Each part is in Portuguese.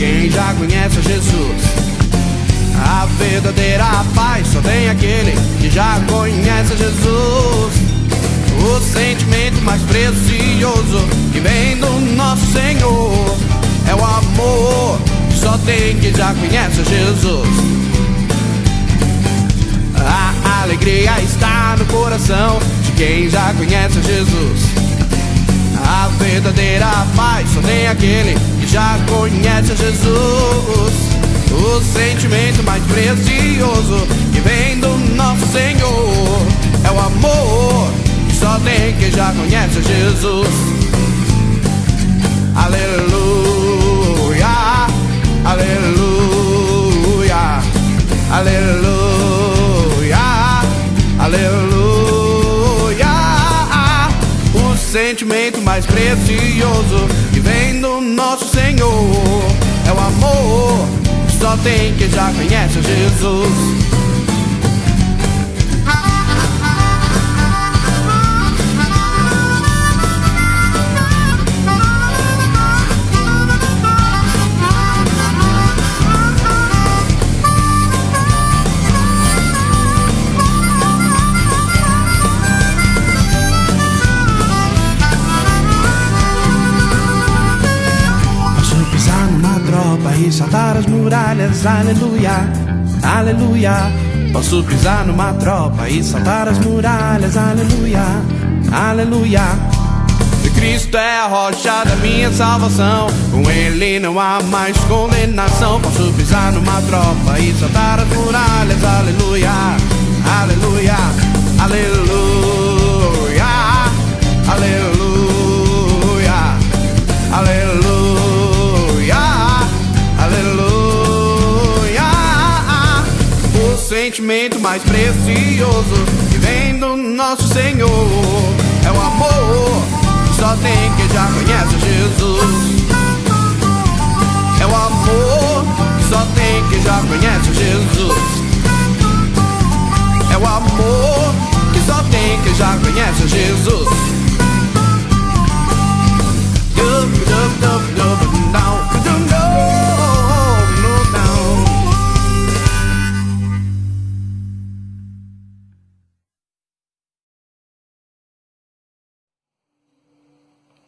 quem já conhece Jesus. A verdadeira paz só tem aquele que já conhece Jesus. O sentimento mais precioso que vem do nosso Senhor é o amor que só tem quem já conhece Jesus. A alegria está no coração de quem já conhece Jesus. A verdadeira paz só tem aquele que já conhece Jesus. O sentimento mais precioso que vem do nosso Senhor é o amor que só tem quem já conhece Jesus. Aleluia, aleluia, aleluia, aleluia. O sentimento mais precioso que vem do nosso Senhor é o amor que só tem quem já conhece Jesus. E saltar as muralhas, aleluia, aleluia. Posso pisar numa tropa e saltar as muralhas, aleluia, aleluia. Cristo é a rocha da minha salvação, com Ele não há mais condenação. Posso pisar numa tropa e saltar as muralhas, aleluia, aleluia, aleluia, aleluia, aleluia, aleluia. O sentimento mais precioso que vem do nosso Senhor é o amor que só tem quem já conhece Jesus. É o amor que só tem quem já conhece Jesus. É o amor que só tem quem já conhece Jesus.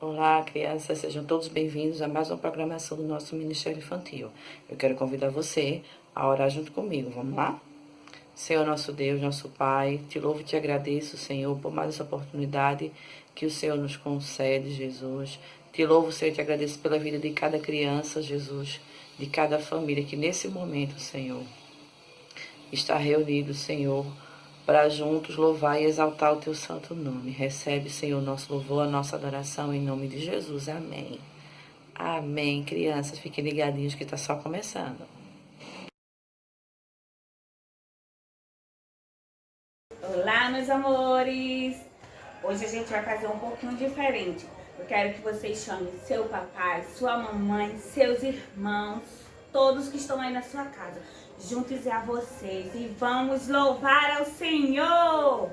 Olá, crianças, sejam todos bem-vindos a mais uma programação do nosso Ministério Infantil. Eu quero convidar você a orar junto comigo, vamos lá? Senhor, nosso Deus, nosso Pai, te louvo e te agradeço, Senhor, por mais essa oportunidade que o Senhor nos concede, Jesus. Te louvo, Senhor, e te agradeço pela vida de cada criança, Jesus, de cada família que nesse momento, Senhor, está reunido, Senhor, para juntos louvar e exaltar o teu santo nome. Recebe, Senhor, nosso louvor, a nossa adoração em nome de Jesus. Amém. Amém. Crianças, fiquem ligadinhos que está só começando. Olá, meus amores! Hoje a gente vai fazer um pouquinho diferente. Eu quero que vocês chamem seu papai, sua mamãe, seus irmãos, todos que estão aí na sua casa. Juntos a vocês e vamos louvar ao Senhor!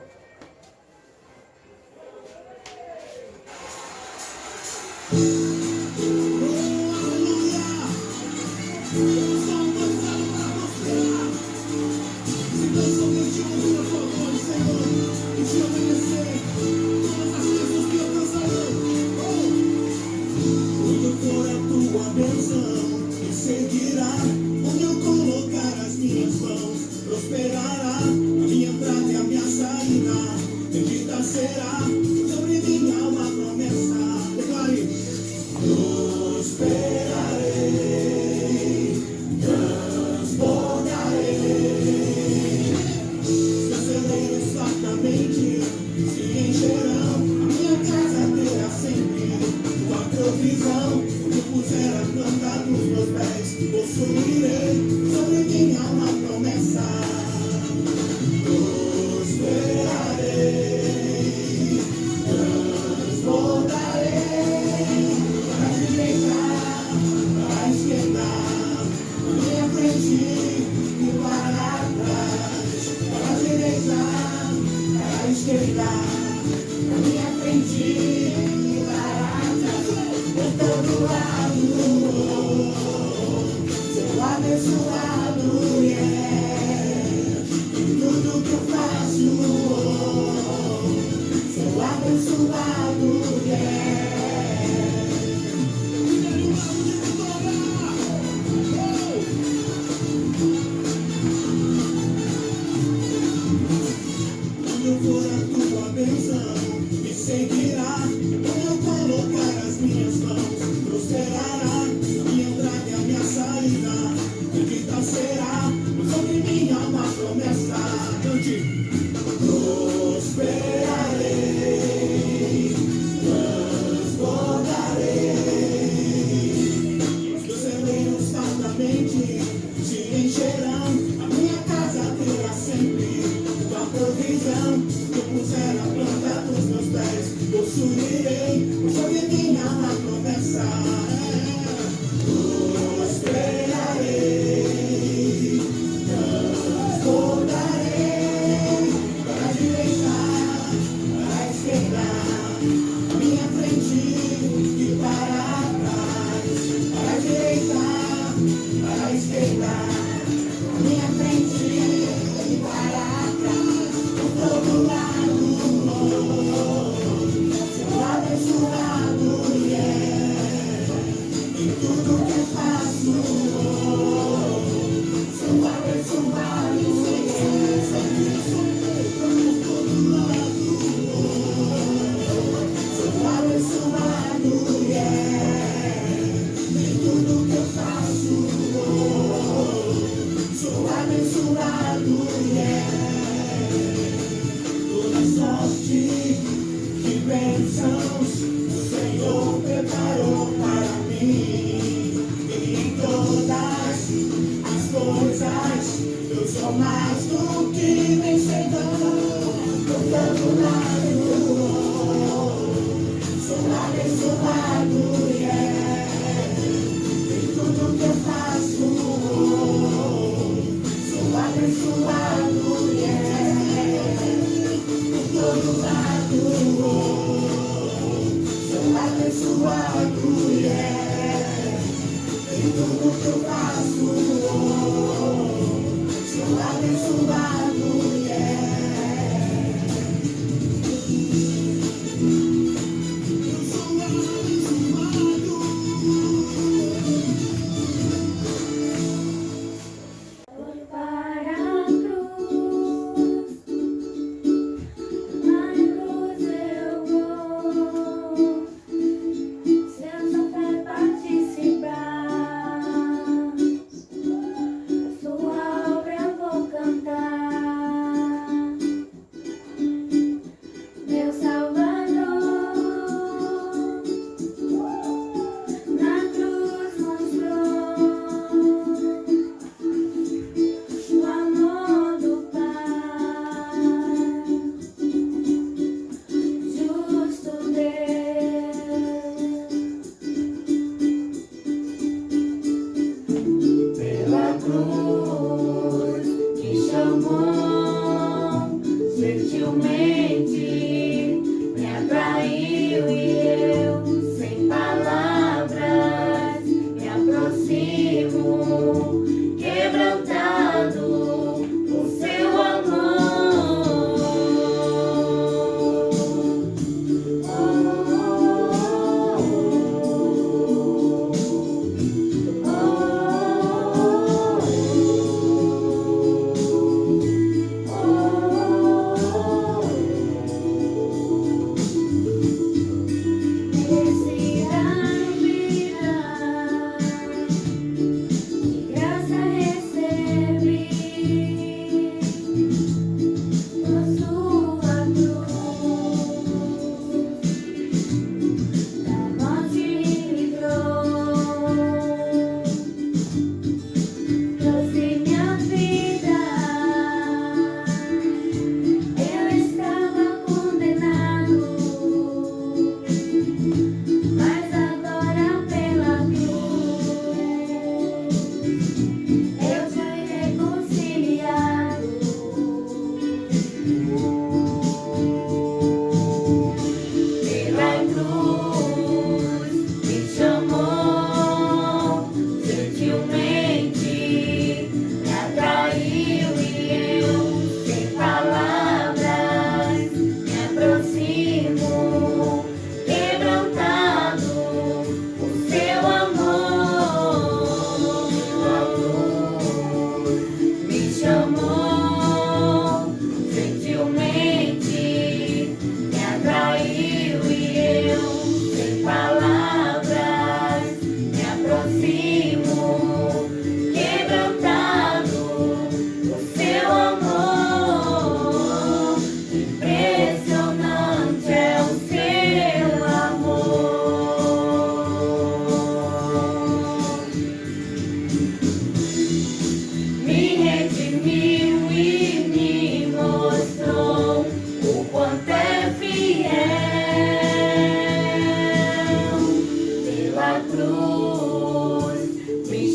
abençoado, yeah. Em tudo que eu faço, sou abençoado, yeah. Quando for a tua bênção, me seguirá. Quando eu colocar as minhas mãos, prosperará. Minha entrada e a minha saída, bendita será. Sobre minha alma promessa, cante. Prosperarei, transbordarei. Os meus celeiros fartamente se encherão. A minha casa terá sempre tua provisão. Eu puser a planta dos meus pés, possuirei. Sobre minha alma promessa, prosperarei, transbordarei. Para a direita, para a esquerda, à minha frente e para trás. Para a direita, para a esquerda, à minha frente e para trás. Por todo lado, sou abençoado, yeah. Em tudo que eu faço, sou abençoado, yeah. Por todo lado, sou abençoado, yeah. Em tudo que eu faço, sou abençoado, yeah. Toda sorte de bênçãos o Senhor preparou para mim. E em todas as coisas eu sou mais do que vencedor. Por todo lado sou abençoado, yeah. Em tudo que eu faço sou abençoado, yeah. Por todo lado sou abençoado, yeah. Em tudo que eu faço sou abençoado, yeah. Eu sou abençoado. Para a cruz, na cruz eu vou, se eu souber participar, a sua obra eu vou cantar, meu Salvador, na cruz mostrou o amor do Pai, justo Deus. Pela cruz me chamou, gentilmente me atraiu e eu, sem palavras, me aproximo, quebrantado por seu amor.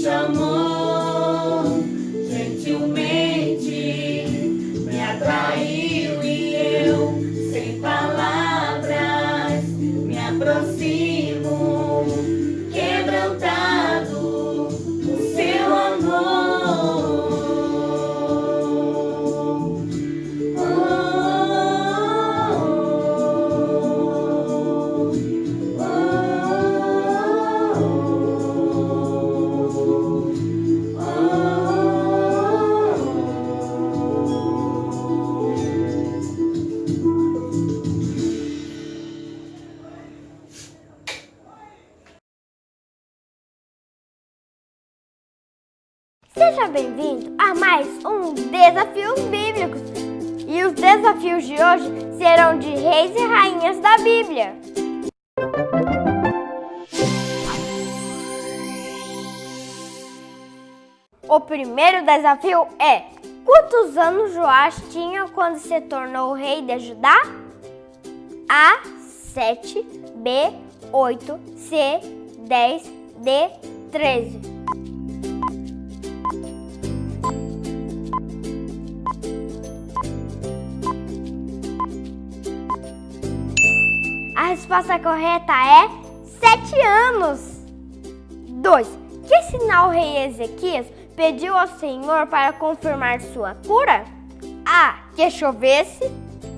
chamou, gentilmente me atraiu e eu, sem palavras, me aproximo, quebrantado o seu amor. Seja bem-vindo a mais um Desafios Bíblicos. E os desafios de hoje serão de reis e rainhas da Bíblia. O primeiro desafio é: quantos anos Joás tinha quando se tornou rei de Judá? A. 7, B. 8, C. 10, D. 13. A resposta correta é 7 anos. 2. Que sinal o rei Ezequias pediu ao Senhor para confirmar sua cura? A. Que chovesse.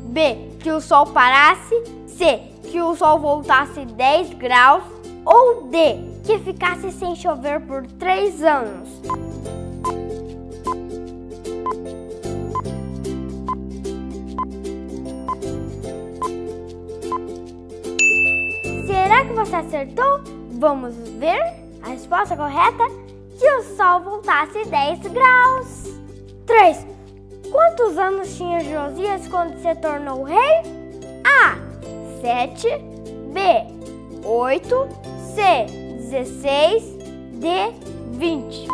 B. Que o sol parasse. C. Que o sol voltasse 10 graus. Ou D. Que ficasse sem chover por 3 anos. Será que você acertou? Vamos ver a resposta correta: que o sol voltasse 10 graus. 3. Quantos anos tinha Josias quando se tornou rei? A. 7, B. 8, C. 16, D. 20.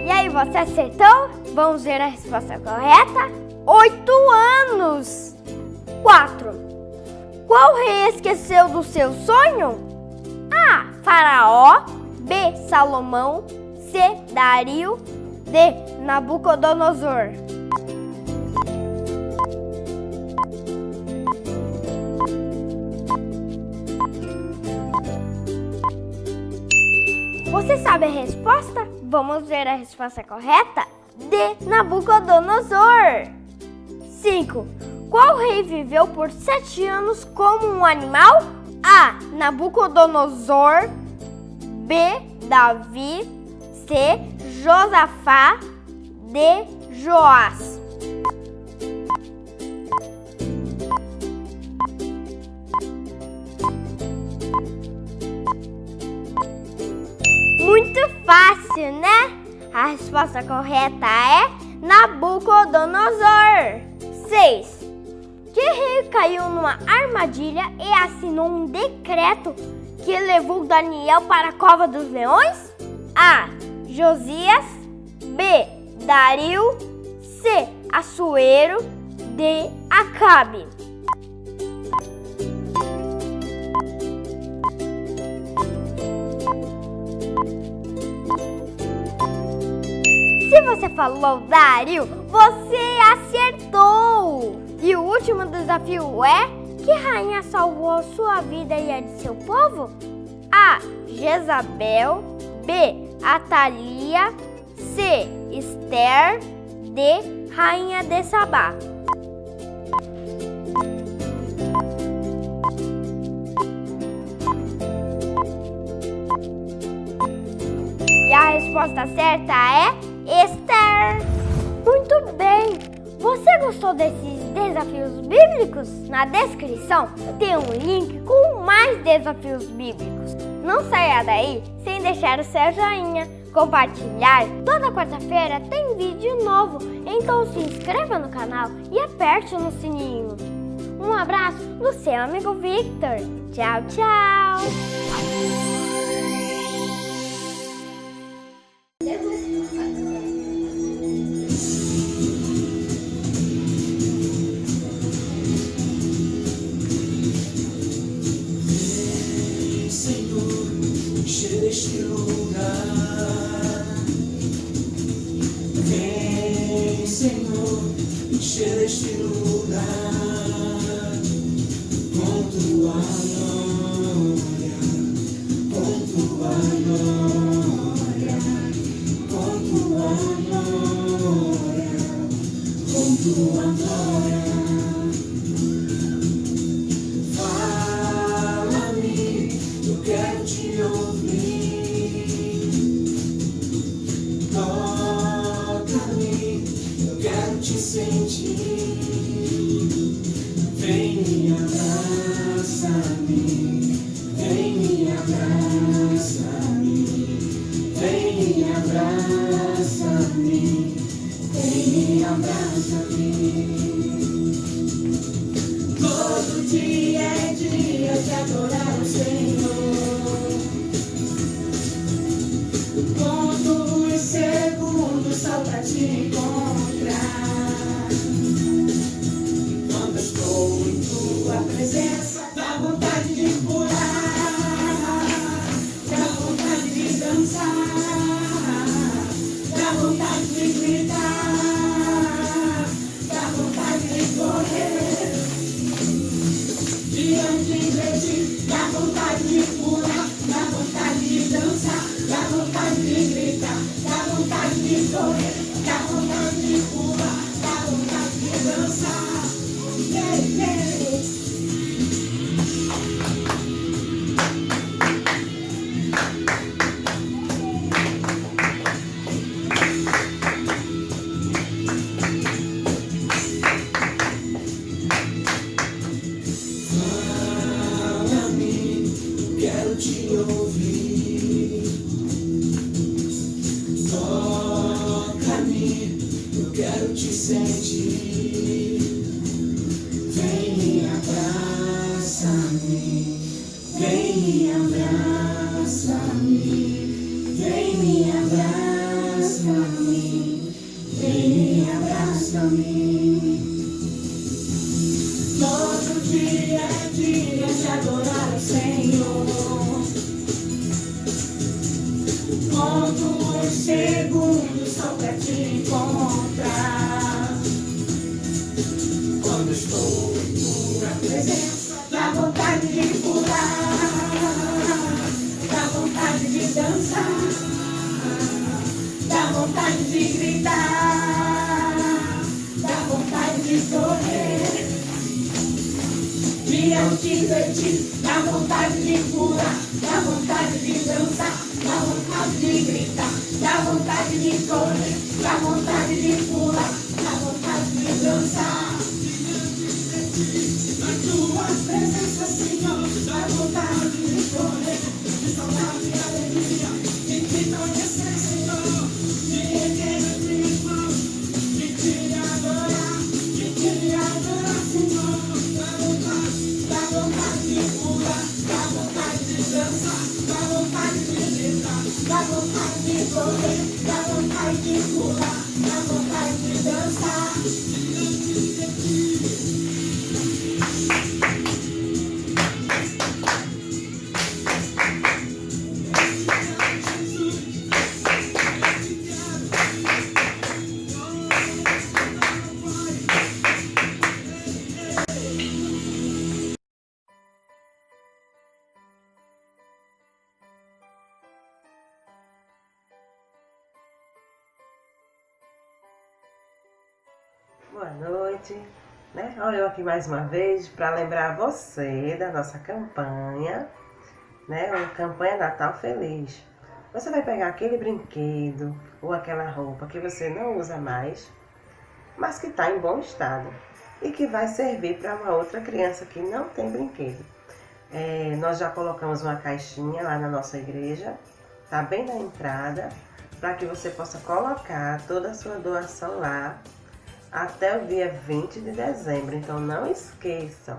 E aí, você acertou? Vamos ver a resposta correta: 8 anos. 4. Qual rei esqueceu do seu sonho? A. Faraó. B. Salomão. C. Dario. D. Nabucodonosor. Você sabe a resposta? Vamos ver a resposta correta? D. Nabucodonosor. 5. Qual rei viveu por 7 anos como um animal? A. Nabucodonosor. B. Davi. C. Josafá. D. Joás. Muito fácil, né? A resposta correta é Nabucodonosor. 6. Que rei caiu numa armadilha e assinou um decreto que levou Daniel para a cova dos leões? A. Josias. B. Dario. C. Assuero. D. Acabe. Se você falou Dario, você acertou! E o último desafio é: que rainha salvou sua vida e a de seu povo? A. Jezabel. B. Atalia. C. Esther. D. Rainha de Sabá. E a resposta certa é Esther. Muito bem! Você gostou desses desafios bíblicos? Na descrição tem um link com mais desafios bíblicos. Não saia daí sem deixar o seu joinha, compartilhar. Toda quarta-feira tem vídeo novo, então se inscreva no canal e aperte no sininho. Um abraço do seu amigo Victor. Tchau, tchau! este lugar. Vem, Senhor, encher este lugar com tua glória, com tua glória, com tua glória, com tua glória. Fala-me, eu quero te ouvir. Toca-me, eu quero te sentir. Vem me abraça-me, vem me abraça-me, vem me abraça-me, vem me abraça-me. Todo dia é dia de adorar o Senhor. Conto os segundos só pra te encontrar. Quando estou em tua presença, dá vontade de pular, dá vontade de dançar, dá vontade de gritar, dá vontade de correr. Diante de ti, dá vontade de pular, dá vontade de dançar, dá vontade de gritar, dá vontade de correr, dá vontade de pular, dá vontade de dançar. Yeah, yeah. Fala-me, quero te ouvir. Toca-me, eu quero te sentir. Vem me abraça-me, vem me abraça-me, vem me abraça-me, vem me abraça-me. Todo dia é dia de adorar o Senhor. Conto os segundos só pra te encontrar. Quando estou em tua presença, dá vontade de pular, dá vontade de dançar, dá vontade de gritar, dá vontade de correr. Diante de ti, dá vontade de pular, dá vontade de dançar, dá vontade de gritar, dá vontade de correr, dá vontade de pular, dá vontade de dançar. Na tua presença, Senhor, dá vontade de correr, de saudade e alegria, de te conhecer, Senhor, de erguer as minhas mãos, de te adorar, Senhor. Dá vontade de pular, dá vontade de dançar, dá vontade de gritar, dá vontade de correr, dá vontade de pular, dá vontade de dançar. Boa noite, né? Olha eu aqui mais uma vez para lembrar você da nossa campanha, né? Uma campanha Natal Feliz. Você vai pegar aquele brinquedo ou aquela roupa que você não usa mais, mas que está em bom estado e que vai servir para uma outra criança que não tem brinquedo. Nós já colocamos uma caixinha lá na nossa igreja, tá bem na entrada, para que você possa colocar toda a sua doação lá até o dia 20 de dezembro. Então não esqueçam.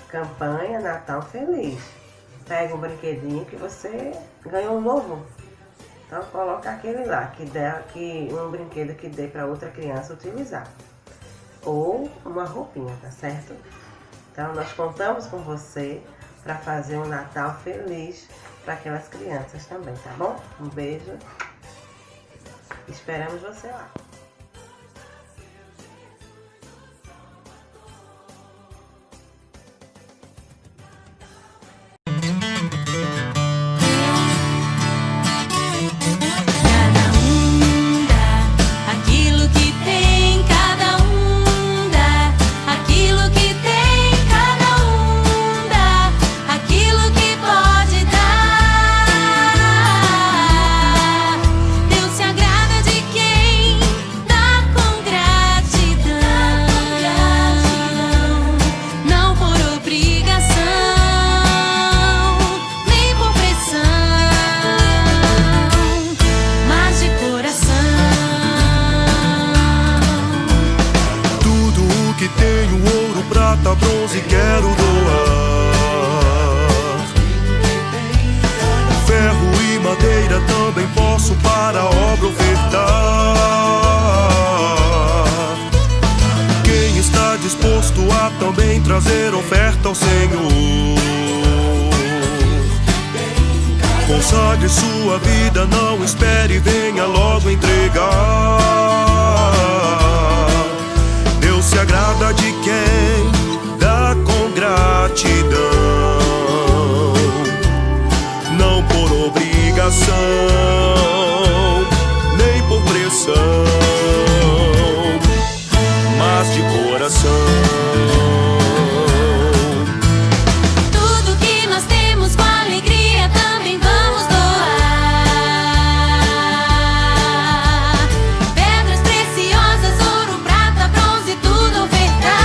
Campanha Natal Feliz. Pega um brinquedinho que você ganhou um novo. Então coloca aquele lá, um brinquedo que dê para outra criança utilizar. Ou uma roupinha, tá certo? Então nós contamos com você para fazer um Natal feliz para aquelas crianças também, tá bom? Um beijo. Esperamos você lá. Bronze quero doar. Ferro e madeira também posso para a obra ofertar. Quem está disposto a também trazer oferta ao Senhor? Consagre sua vida, não espere, venha logo entregar. Deus se agrada de quem dá com gratidão, não por obrigação, nem por pressão, mas de coração. Tudo que nós temos com alegria também vamos doar. Pedras preciosas, ouro, prata, bronze, tudo ofertar.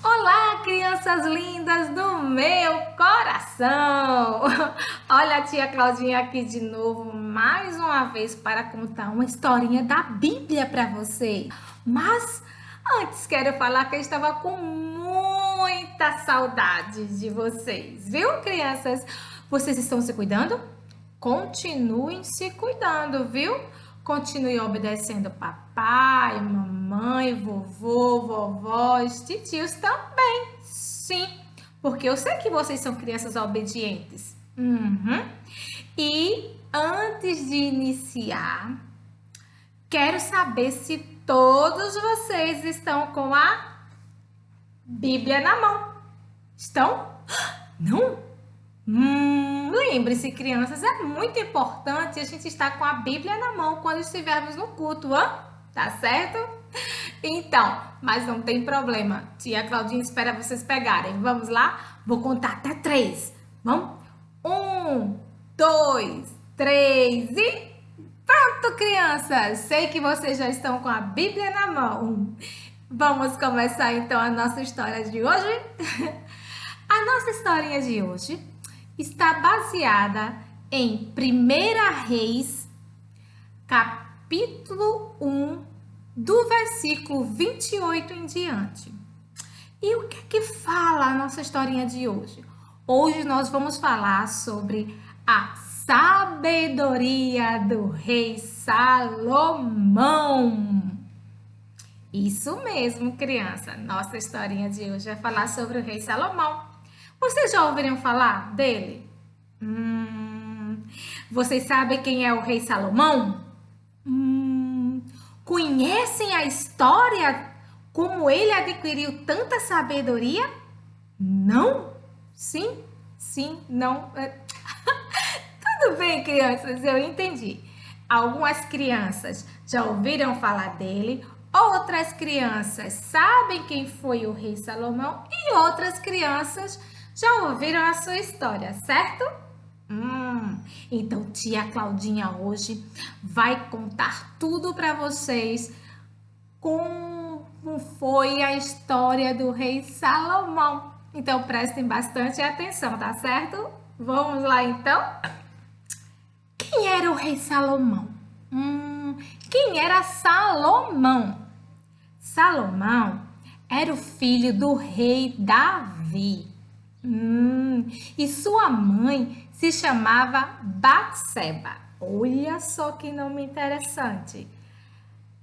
Olá, crianças lindas do meu coração! Olha a tia Claudinha aqui de novo, mais uma vez, para contar uma historinha da Bíblia para vocês. Mas antes quero falar que eu estava com muita saudade de vocês, viu, crianças? Vocês estão se cuidando? Continuem se cuidando, viu? Continue obedecendo papai, mamãe, vovô, vovós, titios também. Sim, porque eu sei que vocês são crianças obedientes. E antes de iniciar, quero saber se todos vocês estão com a Bíblia na mão. Estão? Não? Lembre-se, crianças, é muito importante a gente estar com a Bíblia na mão quando estivermos no culto, tá certo? Então, mas não tem problema, tia Claudinha espera vocês pegarem. Vamos lá? Vou contar até 3. Vamos? 1, 2, 3 e pronto, crianças! Sei que vocês já estão com a Bíblia na mão. Vamos começar então a nossa história de hoje? A nossa historinha de hoje está baseada em 1 Reis, capítulo 1, do versículo 28 em diante. E o que é que fala a nossa historinha de hoje? Hoje nós vamos falar sobre a sabedoria do rei Salomão. Isso mesmo, criança. Nossa historinha de hoje vai falar sobre o rei Salomão. Vocês já ouviram falar dele? Vocês sabem quem é o rei Salomão? Conhecem a história? Como ele adquiriu tanta sabedoria? Não? Sim? Sim? Não? Tudo bem, crianças, eu entendi. Algumas crianças já ouviram falar dele, outras crianças sabem quem foi o rei Salomão e outras crianças já ouviram a sua história, certo? Então tia Claudinha hoje vai contar tudo para vocês como foi a história do rei Salomão. Então prestem bastante atenção, tá certo? Vamos lá então? Quem era o rei Salomão? Quem era Salomão? Salomão era o filho do rei Davi. E sua mãe se chamava Batseba. Olha só que nome interessante.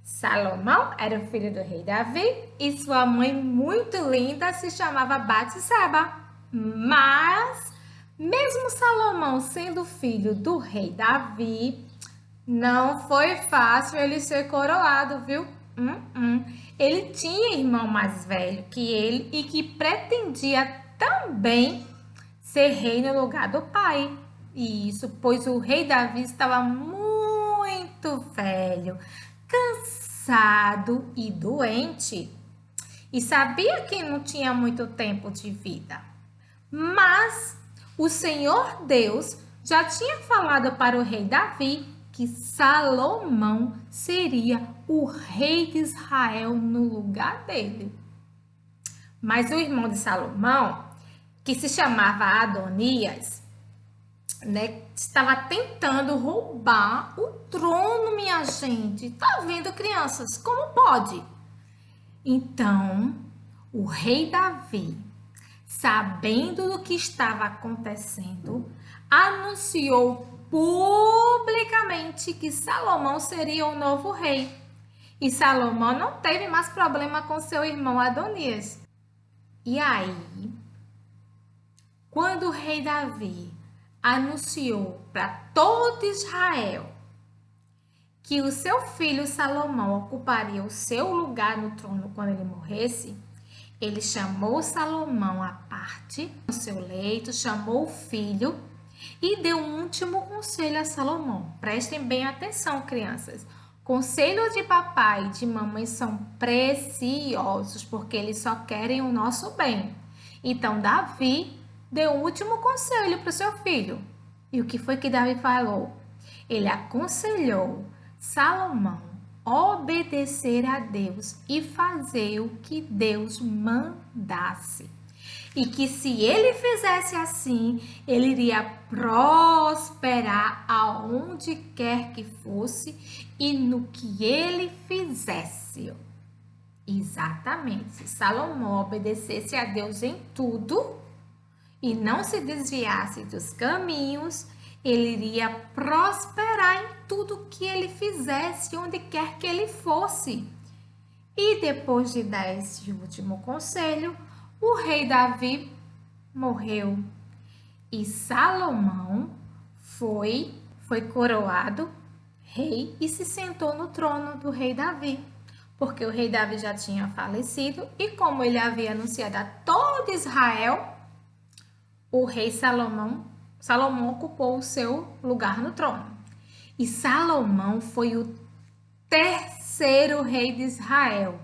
Salomão era o filho do rei Davi e sua mãe muito linda se chamava Batseba. Mas, mesmo Salomão sendo filho do rei Davi, não foi fácil ele ser coroado, viu? Ele tinha irmão mais velho que ele e que pretendia também ser rei no lugar do pai. E isso, pois o rei Davi estava muito velho, cansado e doente. E sabia que não tinha muito tempo de vida. Mas o Senhor Deus já tinha falado para o rei Davi que Salomão seria o rei de Israel no lugar dele. Mas o irmão de Salomão, que se chamava Adonias, estava tentando roubar o trono, minha gente. Tá vendo, crianças? Como pode? Então, o rei Davi, sabendo do que estava acontecendo, anunciou publicamente que Salomão seria o novo rei. E Salomão não teve mais problema com seu irmão Adonias. E aí, quando o rei Davi anunciou para todo Israel que o seu filho Salomão ocuparia o seu lugar no trono quando ele morresse, ele chamou Salomão à parte no seu leito, chamou o filho e deu um último conselho a Salomão. Prestem bem atenção, crianças. Conselhos de papai e de mamãe são preciosos, porque eles só querem o nosso bem. Então, Davi deu um último conselho para o seu filho. E o que foi que Davi falou? Ele aconselhou Salomão obedecer a Deus e fazer o que Deus mandasse. E que se ele fizesse assim, ele iria prosperar aonde quer que fosse e no que ele fizesse. Exatamente. Se Salomão obedecesse a Deus em tudo e não se desviasse dos caminhos, ele iria prosperar em tudo que ele fizesse, onde quer que ele fosse. E depois de dar esse último conselho, o rei Davi morreu e Salomão foi coroado rei e se sentou no trono do rei Davi, porque o rei Davi já tinha falecido e como ele havia anunciado a todo Israel, o rei Salomão ocupou o seu lugar no trono. E Salomão foi o terceiro rei de Israel.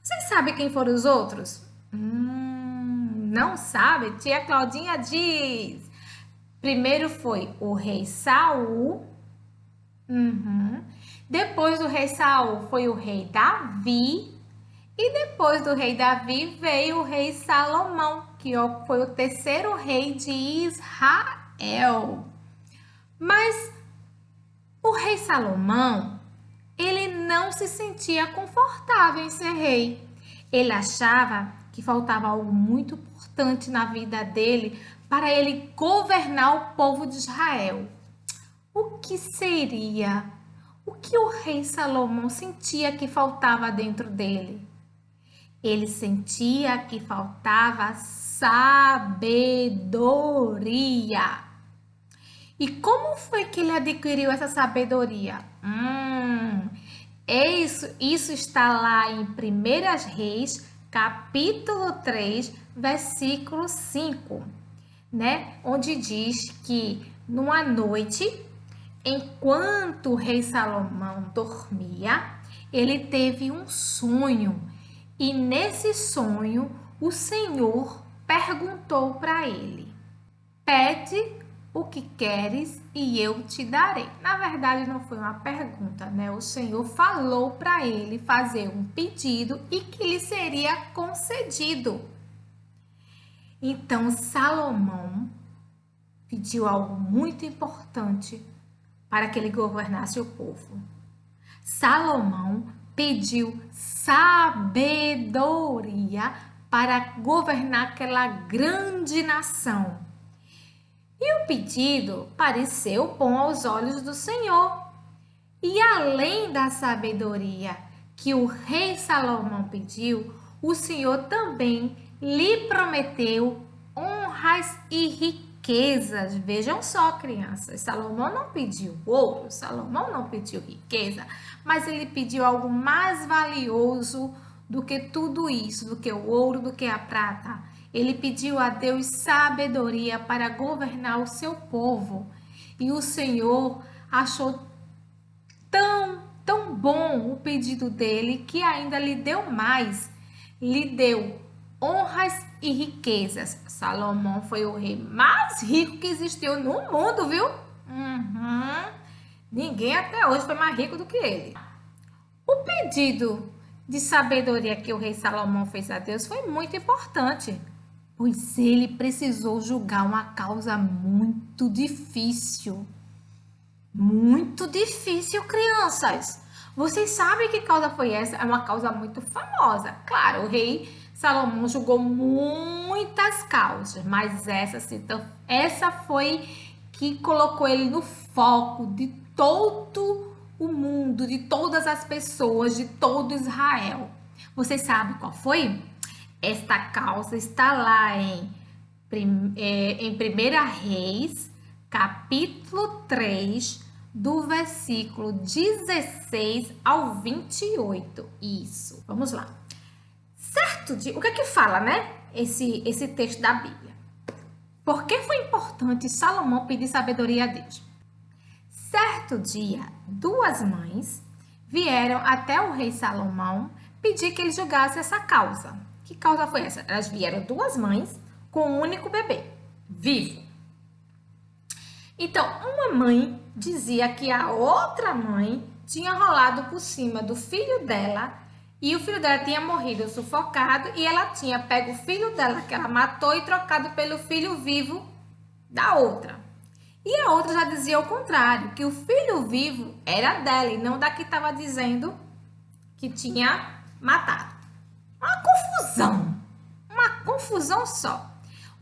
Vocês sabem quem foram os outros? Não sabe? Tia Claudinha diz. Primeiro foi o rei Saul. Depois do rei Saul foi o rei Davi. E depois do rei Davi veio o rei Salomão, que foi o terceiro rei de Israel. Mas o rei Salomão, ele não se sentia confortável em ser rei. Ele achava que faltava algo muito importante na vida dele para ele governar o povo de Israel. O que seria? O que o rei Salomão sentia que faltava dentro dele? Ele sentia que faltava sabedoria. E como foi que ele adquiriu essa sabedoria? Isso está lá em 1 Reis, capítulo 3, versículo 5, né? Onde diz que numa noite, enquanto o rei Salomão dormia, ele teve um sonho. E nesse sonho, o Senhor perguntou para ele: pede o que queres e eu te darei. Na verdade, não foi uma pergunta, né? O Senhor falou para ele fazer um pedido e que lhe seria concedido. Então, Salomão pediu algo muito importante para que ele governasse o povo. Salomão pediu sabedoria para governar aquela grande nação. E o pedido pareceu bom aos olhos do Senhor. E além da sabedoria que o rei Salomão pediu, o Senhor também lhe prometeu honras e riquezas. Vejam só, crianças, Salomão não pediu ouro, Salomão não pediu riqueza, mas ele pediu algo mais valioso do que tudo isso, do que o ouro, do que a prata. Ele pediu a Deus sabedoria para governar o seu povo. E o Senhor achou tão bom o pedido dele que ainda lhe deu mais. Lhe deu honras e riquezas. Salomão foi o rei mais rico que existiu no mundo, viu? Ninguém até hoje foi mais rico do que ele. O pedido de sabedoria que o rei Salomão fez a Deus foi muito importante, pois ele precisou julgar uma causa muito difícil. Muito difícil, crianças. Vocês sabem que causa foi essa? É uma causa muito famosa. Claro, o rei Salomão julgou muitas causas, mas essa foi que colocou ele no foco de todo o mundo, de todas as pessoas, de todo Israel. Vocês sabem qual foi? Esta causa está lá em 1 Reis, capítulo 3, do versículo 16 ao 28. Isso, vamos lá. Certo dia, o que é que fala, né? Esse texto da Bíblia. Por que foi importante Salomão pedir sabedoria a Deus? Certo dia, duas mães vieram até o rei Salomão pedir que ele julgasse essa causa. Que causa foi essa? Elas vieram duas mães com um único bebê, vivo. Então, uma mãe dizia que a outra mãe tinha rolado por cima do filho dela e o filho dela tinha morrido sufocado e ela tinha pego o filho dela que ela matou e trocado pelo filho vivo da outra. E a outra já dizia o contrário, que o filho vivo era dela e não da que estava dizendo que tinha matado. Uma confusão só.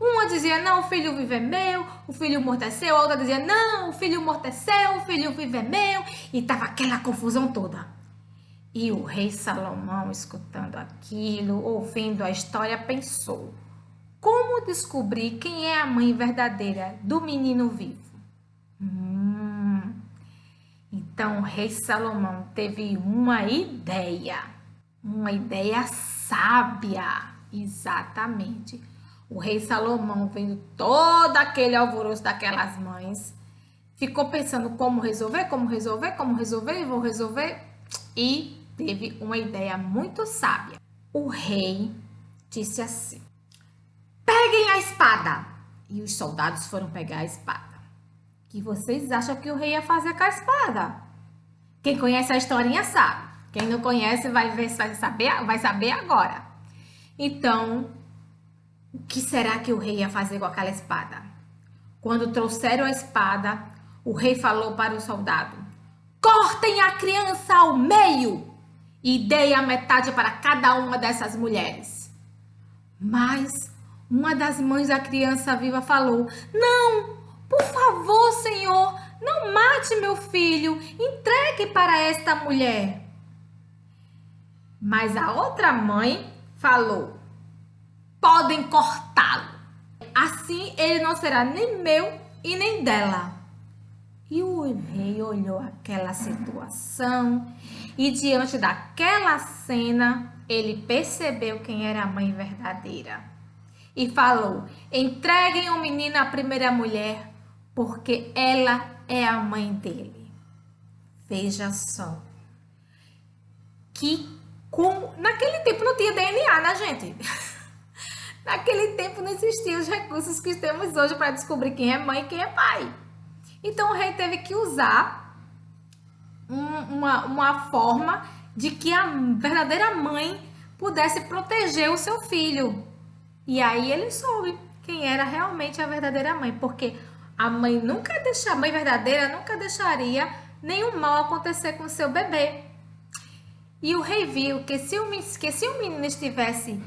Uma dizia, não, o filho vivo é meu, o filho morto é seu. A outra dizia, não, o filho morto é seu, o filho vivo é meu. E tava aquela confusão toda. E o rei Salomão, escutando aquilo, ouvindo a história, pensou, como descobrir quem é a mãe verdadeira do menino vivo? Então o rei Salomão teve uma ideia sábia, exatamente. O rei Salomão, vendo todo aquele alvoroço daquelas mães, ficou pensando como resolver, vou resolver, e teve uma ideia muito sábia. O rei disse assim, peguem a espada. E os soldados foram pegar a espada. O que vocês acham que o rei ia fazer com a espada? Quem conhece a historinha sabe. Quem não conhece vai saber agora. Então, o que será que o rei ia fazer com aquela espada? Quando trouxeram a espada, O rei falou para o soldado: cortem a criança ao meio e deem a metade para cada uma dessas mulheres. Mas uma das mães da criança viva falou: não, por favor, senhor, não mate meu filho, entregue para esta mulher. Mas a outra mãe falou: podem cortá-lo, assim ele não será nem meu e nem dela. E o rei olhou aquela situação e diante daquela cena ele percebeu quem era a mãe verdadeira e falou: entreguem o menino à primeira mulher, porque ela é a mãe dele. Veja só que naquele tempo não tinha DNA, né, gente? Naquele tempo não existiam os recursos que temos hoje para descobrir quem é mãe e quem é pai. Então o rei teve que usar uma forma de que a verdadeira mãe pudesse proteger o seu filho. E aí ele soube quem era realmente a verdadeira mãe, porque a mãe verdadeira nunca deixaria nenhum mal acontecer com o seu bebê. E o rei viu que se o menino estivesse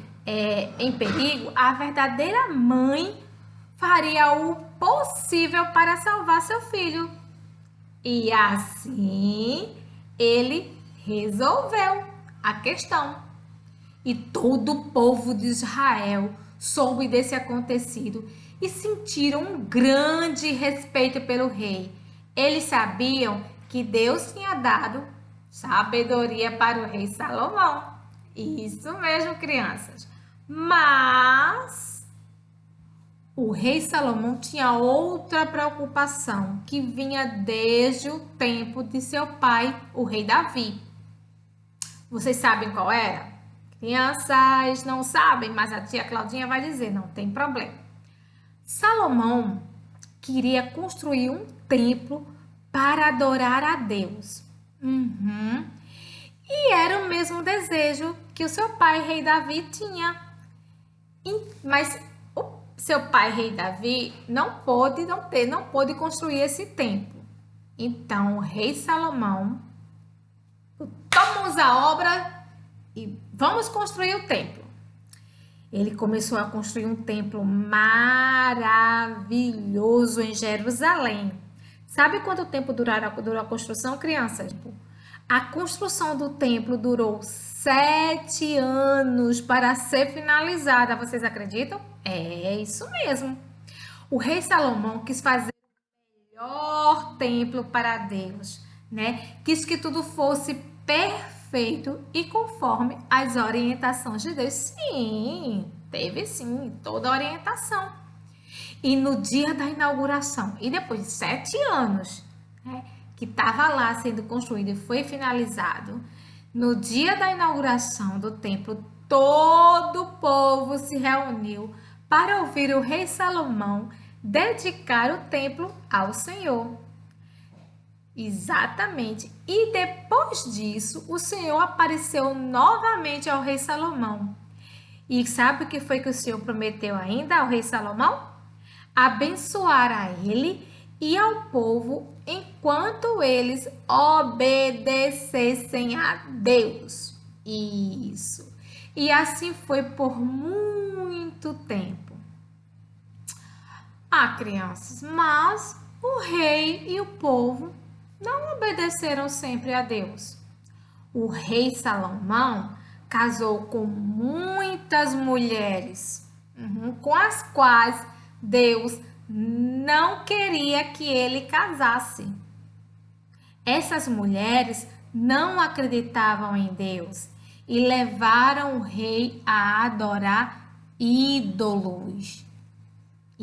em perigo, a verdadeira mãe faria o possível para salvar seu filho. E assim ele resolveu a questão. E todo o povo de Israel soube desse acontecido e sentiram um grande respeito pelo rei. Eles sabiam que Deus tinha dado sabedoria para o rei Salomão. Isso mesmo, crianças. Mas o rei Salomão tinha outra preocupação que vinha desde o tempo de seu pai, o rei Davi. Vocês sabem qual era? Crianças não sabem, mas a tia Claudinha vai dizer, não tem problema. Salomão queria construir um templo para adorar a Deus. E era o mesmo desejo que o seu pai, rei Davi, tinha. Mas o seu pai, rei Davi, não pôde construir esse templo. Então, o rei Salomão, tomamos a obra e vamos construir o templo. Ele começou a construir um templo maravilhoso em Jerusalém. Sabe quanto tempo durou a construção, crianças? A construção do templo durou 7 anos para ser finalizada. Vocês acreditam? É isso mesmo. O rei Salomão quis fazer o melhor templo para Deus, né? Quis que tudo fosse perfeito e conforme as orientações de Deus. Sim, teve sim, toda a orientação. E no dia da inauguração, e depois de 7 anos, né, que estava lá sendo construído e foi finalizado, no dia da inauguração do templo, todo o povo se reuniu para ouvir o rei Salomão dedicar o templo ao Senhor. Exatamente. E depois disso, o Senhor apareceu novamente ao rei Salomão. E sabe o que foi que o Senhor prometeu ainda ao rei Salomão? Abençoar a ele e ao povo enquanto eles obedecessem a Deus. Isso. E assim foi por muito tempo. Crianças, mas o rei e o povo não obedeceram sempre a Deus. O rei Salomão casou com muitas mulheres, com as quais Deus não queria que ele casasse. Essas mulheres não acreditavam em Deus e levaram o rei a adorar ídolos.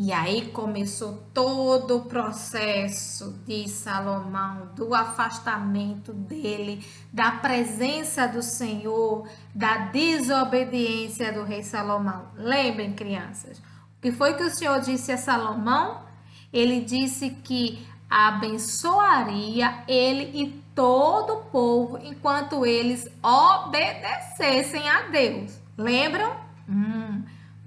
E aí começou todo o processo de Salomão, do afastamento dele, da presença do Senhor, da desobediência do rei Salomão. Lembrem, crianças, o que foi que o Senhor disse a Salomão? Ele disse que abençoaria ele e todo o povo enquanto eles obedecessem a Deus. Lembram?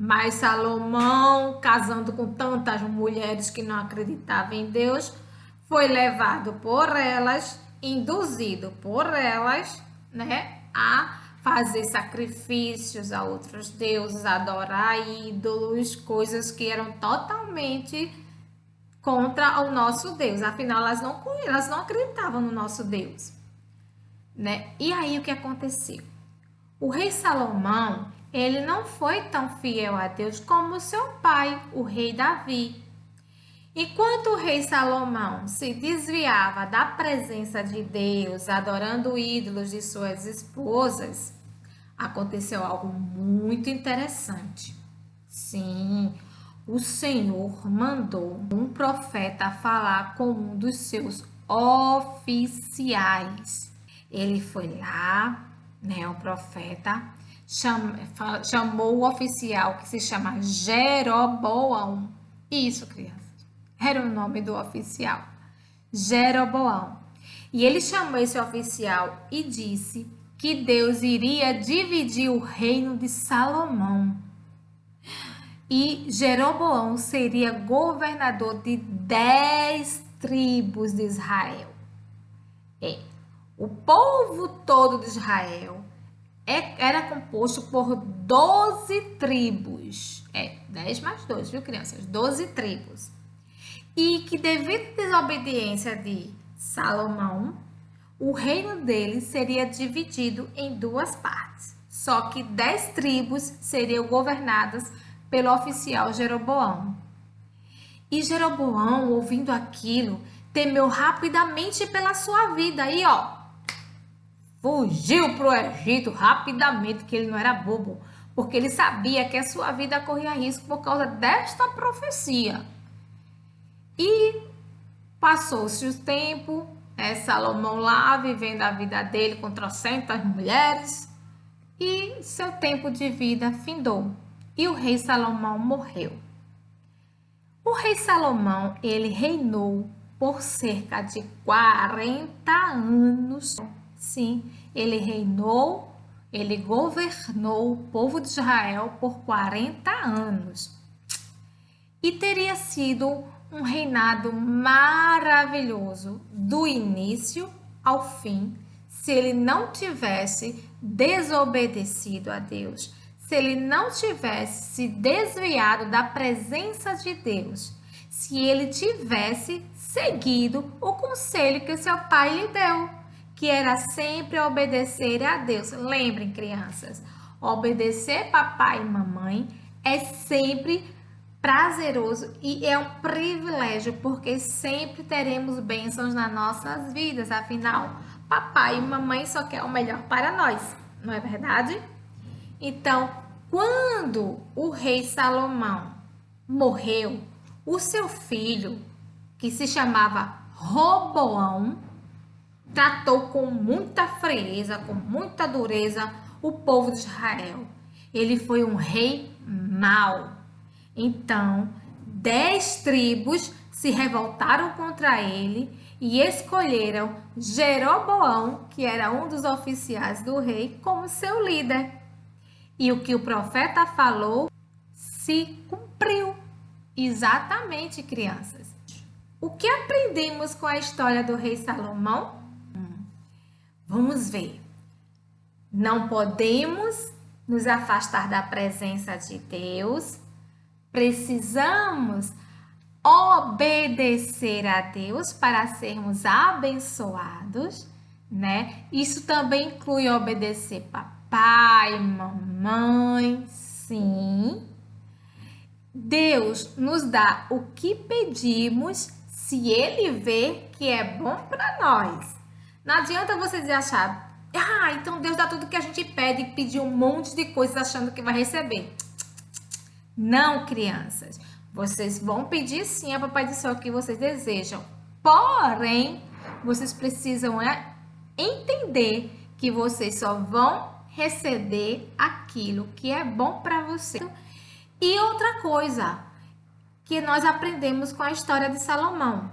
Mas Salomão, casando com tantas mulheres que não acreditavam em Deus, foi levado por elas, induzido por elas, né, a fazer sacrifícios a outros deuses, adorar ídolos, coisas que eram totalmente contra o nosso Deus. Afinal, elas não acreditavam no nosso Deus, né? E aí o que aconteceu? O rei Salomão, ele não foi tão fiel a Deus como seu pai, o rei Davi. Enquanto o rei Salomão se desviava da presença de Deus, adorando ídolos de suas esposas, aconteceu algo muito interessante. Sim, o Senhor mandou um profeta falar com um dos seus oficiais. Ele foi lá, né, o profeta, chamou o oficial que se chama Jeroboão. Isso, crianças, era o nome do oficial, Jeroboão. E ele chamou esse oficial e disse que Deus iria dividir o reino de Salomão. E Jeroboão seria governador de 10 tribos de Israel. O povo todo de Israel era composto por 12 tribos. 10 mais 2, viu, crianças? 12 tribos. E que devido à desobediência de Salomão, o reino dele seria dividido em 2 partes. Só que 10 tribos seriam governadas pelo oficial Jeroboão. E Jeroboão, ouvindo aquilo, temeu rapidamente pela sua vida. E fugiu para o Egito rapidamente, que ele não era bobo, porque ele sabia que a sua vida corria risco por causa desta profecia. E passou-se o tempo, Salomão lá vivendo a vida dele com trocentas mulheres, e seu tempo de vida findou. E o rei Salomão morreu. O rei Salomão, ele reinou por cerca de 40 anos. Sim, ele reinou, ele governou o povo de Israel por 40 anos. E teria sido um reinado maravilhoso do início ao fim, se ele não tivesse desobedecido a Deus, se ele não tivesse se desviado da presença de Deus, se ele tivesse seguido o conselho que seu pai lhe deu, que era sempre obedecer a Deus. Lembrem, crianças, obedecer papai e mamãe é sempre prazeroso e é um privilégio, porque sempre teremos bênçãos nas nossas vidas. Afinal, papai e mamãe só quer o melhor para nós, não é verdade? Então, quando o rei Salomão morreu, o seu filho, que se chamava Roboão, tratou com muita frieza, com muita dureza o povo de Israel. Ele foi um rei mau. Então, 10 tribos se revoltaram contra ele e escolheram Jeroboão, que era um dos oficiais do rei, como seu líder. E o que o profeta falou se cumpriu. Exatamente, crianças. O que aprendemos com a história do rei Salomão? Vamos ver. Não podemos nos afastar da presença de Deus. Precisamos obedecer a Deus para sermos abençoados, né? Isso também inclui obedecer papai, mamãe, sim. Deus nos dá o que pedimos se Ele vê que é bom para nós. Não adianta vocês acharem, então Deus dá tudo que a gente pede e pedir um monte de coisas achando que vai receber. Não, crianças. Vocês vão pedir sim a Papai do Céu o que vocês desejam. Porém, vocês precisam entender que vocês só vão receber aquilo que é bom para você. E outra coisa que nós aprendemos com a história de Salomão.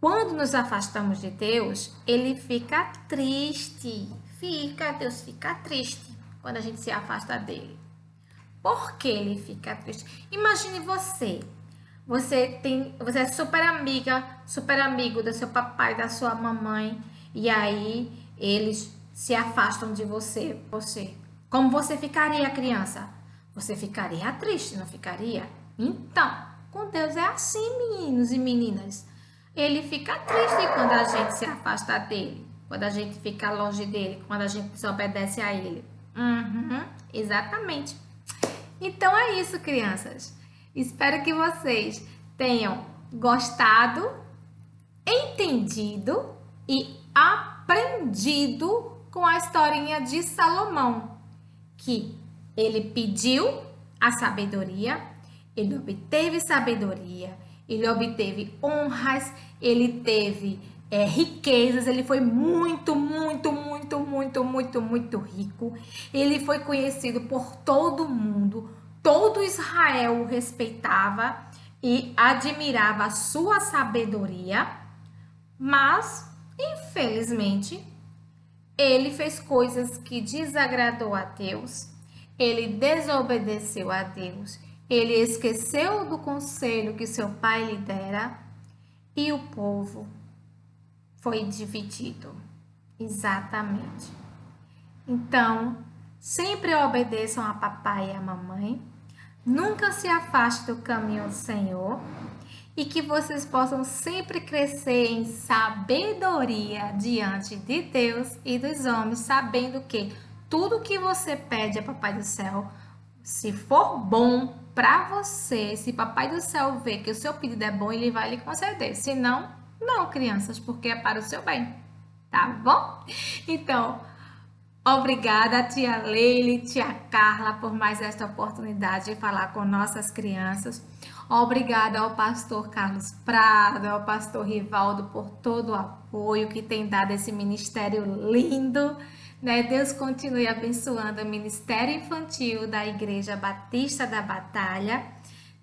Quando nos afastamos de Deus, Ele fica triste. Deus fica triste quando a gente se afasta dele. Por que ele fica triste? Imagine você você é super amigo do seu papai, da sua mamãe, e aí eles se afastam de você. Como você ficaria, criança? Você ficaria triste, não ficaria? Então, com Deus é assim, meninos e meninas. Ele fica triste quando a gente se afasta dele, quando a gente fica longe dele, quando a gente desobedece a ele. Exatamente. Então é isso, crianças. Espero que vocês tenham gostado, entendido e aprendido com a historinha de Salomão, que ele pediu a sabedoria, ele obteve sabedoria, ele obteve honras, ele teve riquezas, ele foi muito rico, ele foi conhecido por todo mundo, todo Israel o respeitava e admirava a sua sabedoria, mas, infelizmente, ele fez coisas que desagradou a Deus, ele desobedeceu a Deus, ele esqueceu do conselho que seu pai lhe dera e o povo foi dividido. Exatamente. Então, sempre obedeçam a papai e a mamãe, nunca se afaste do caminho do Senhor e que vocês possam sempre crescer em sabedoria diante de Deus e dos homens, sabendo que tudo que você pede a Papai do Céu, se for bom para você, se Papai do Céu vê que o seu pedido é bom, ele vai lhe conceder. Se não, não, crianças, porque é para o seu bem, tá bom? Então, obrigada, tia Leile, tia Carla, por mais esta oportunidade de falar com nossas crianças. Obrigada ao pastor Carlos Prado, ao pastor Rivaldo por todo o apoio que tem dado esse ministério lindo, né? Deus continue abençoando o Ministério Infantil da Igreja Batista da Batalha,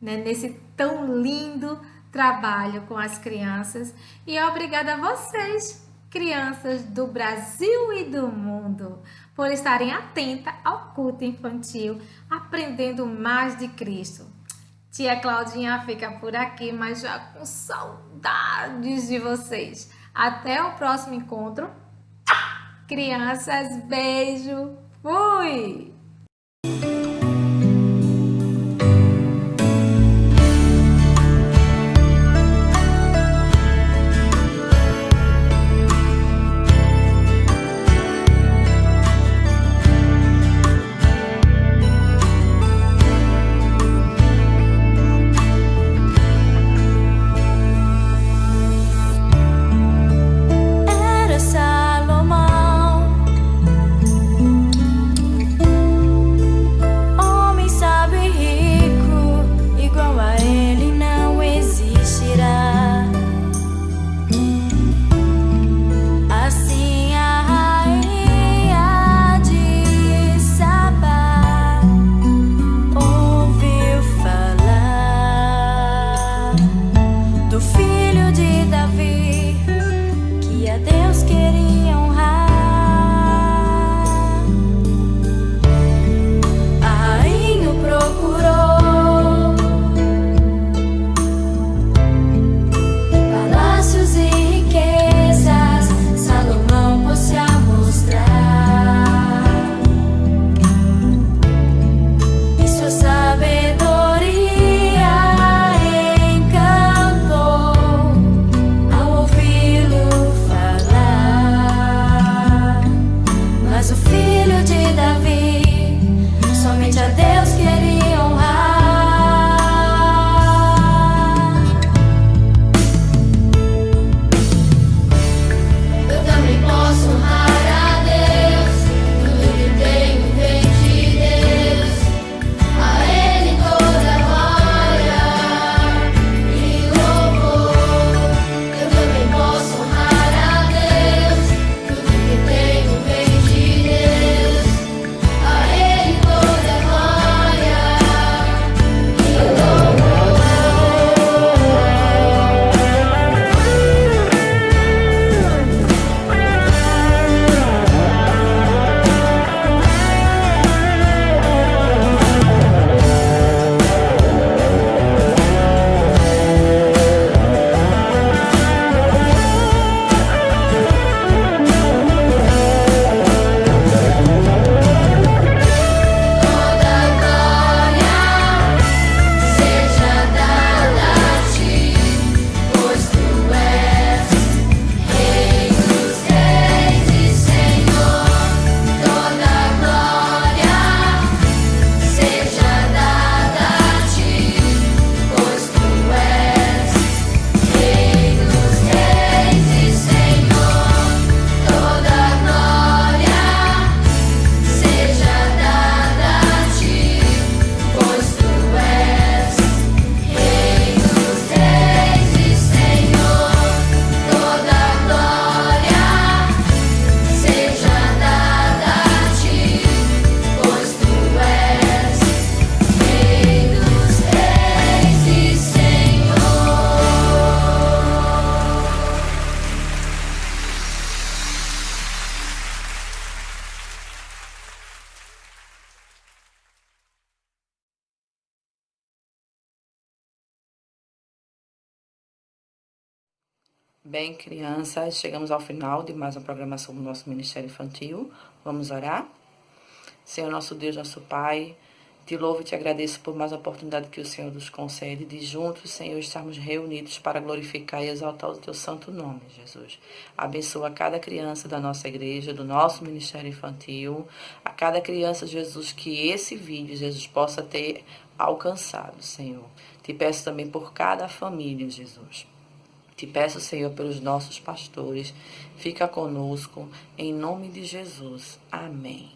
né? Nesse tão lindo trabalho com as crianças. E obrigada a vocês, crianças do Brasil e do mundo, por estarem atentas ao culto infantil, aprendendo mais de Cristo. Tia Claudinha fica por aqui, mas já com saudades de vocês. Até o próximo encontro. Crianças, beijo. Fui! Era Salomão Bem, crianças, chegamos ao final de mais uma programação do nosso Ministério Infantil. Vamos orar? Senhor, nosso Deus, nosso Pai, te louvo e te agradeço por mais uma oportunidade que o Senhor nos concede de juntos, Senhor, estarmos reunidos para glorificar e exaltar o teu santo nome, Jesus. Abençoa cada criança da nossa igreja, do nosso Ministério Infantil, a cada criança, Jesus, que esse vídeo, Jesus, possa ter alcançado, Senhor. Te peço também por cada família, Jesus. Te peço, Senhor, pelos nossos pastores. Fica conosco, em nome de Jesus. Amém.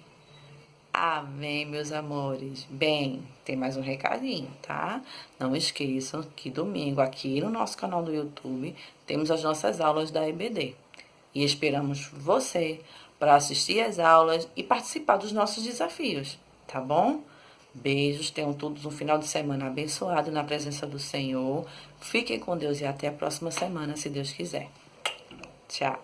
Amém, meus amores. Bem, tem mais um recadinho, tá? Não esqueçam que domingo, aqui no nosso canal do YouTube, temos as nossas aulas da EBD. E esperamos você para assistir às aulas e participar dos nossos desafios, tá bom? Beijos, tenham todos um final de semana abençoado na presença do Senhor. Fiquem com Deus e até a próxima semana, se Deus quiser. Tchau.